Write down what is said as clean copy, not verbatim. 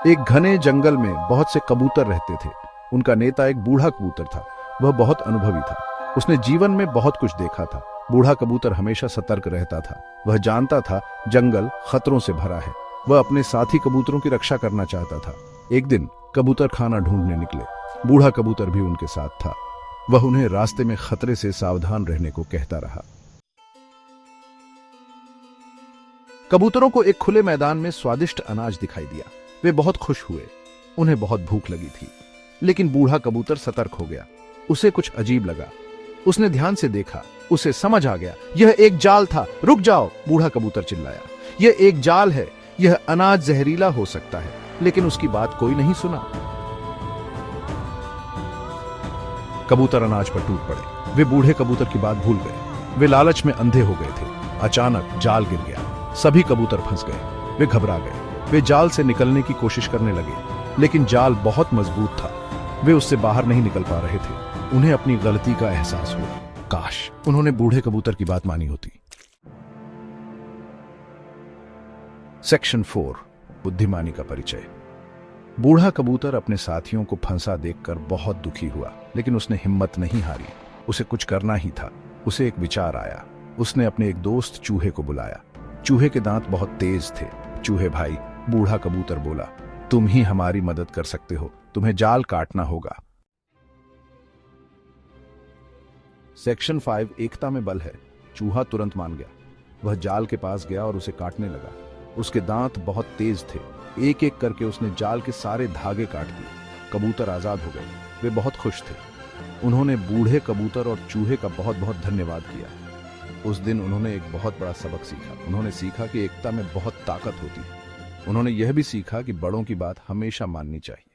एक घने जंगल में बहुत से कबूतर रहते थे। उनका नेता एक बूढ़ा कबूतर था। वह बहुत अनुभवी था। उसने जीवन में बहुत कुछ देखा था। बूढ़ा कबूतर हमेशा सतर्क रहता था। वह जानता था जंगल खतरों से भरा है। वह अपने साथी कबूतरों की रक्षा करना चाहता था। एक दिन कबूतर खाना ढूंढने निकले। बूढ़ा कबूतर भी उनके साथ था। वह उन्हें रास्ते में खतरे से सावधान रहने को कहता रहा। कबूतरों को एक खुले मैदान में स्वादिष्ट अनाज दिखाई दिया। वे बहुत खुश हुए। उन्हें बहुत भूख लगी थी। लेकिन बूढ़ा कबूतर सतर्क हो गया। उसे कुछ अजीब लगा। उसने ध्यान से देखा। उसे समझ आ गया, यह एक जाल था। रुक जाओ, बूढ़ा कबूतर चिल्लाया। यह एक जाल है। यह अनाज जहरीला हो सकता है। लेकिन उसकी बात कोई नहीं सुना। कबूतर अनाज पर टूट पड़े। वे बूढ़े कबूतर की बात भूल गए। वे लालच में अंधे हो गए थे। अचानक जाल गिर गया। सभी कबूतर फंस गए। वे घबरा गए। वे जाल से निकलने की कोशिश करने लगे, लेकिन जाल बहुत मजबूत था। वे उससे बाहर नहीं निकल पा रहे थे। उन्हें अपनी गलती का एहसास हुआ। काश उन्होंने बूढ़े कबूतर की बात मानी होती। सेक्शन 4, बुद्धिमानी का परिचय। बूढ़ा कबूतर अपने साथियों को फंसा देखकर बहुत दुखी हुआ, लेकिन उसने हिम्मत नहीं हारी। उसे कुछ करना ही था। उसे एक विचार आया। उसने अपने एक दोस्त चूहे को बुलाया। चूहे के दांत बहुत तेज थे। चूहे भाई, बूढ़ा कबूतर बोला, तुम ही हमारी मदद कर सकते हो। तुम्हें जाल काटना होगा। सेक्शन 5, एकता में बल है। चूहा तुरंत मान गया। वह जाल के पास गया और उसे काटने लगा। उसके दांत बहुत तेज थे। एक एक करके उसने जाल के सारे धागे काट दिए। कबूतर आजाद हो गए। वे बहुत खुश थे। उन्होंने बूढ़े कबूतर और चूहे का बहुत बहुत धन्यवाद किया। उस दिन उन्होंने एक बहुत बड़ा सबक सीखा। उन्होंने सीखा कि एकता में बहुत ताकत होती है। उन्होंने यह भी सीखा कि बड़ों की बात हमेशा माननी चाहिए।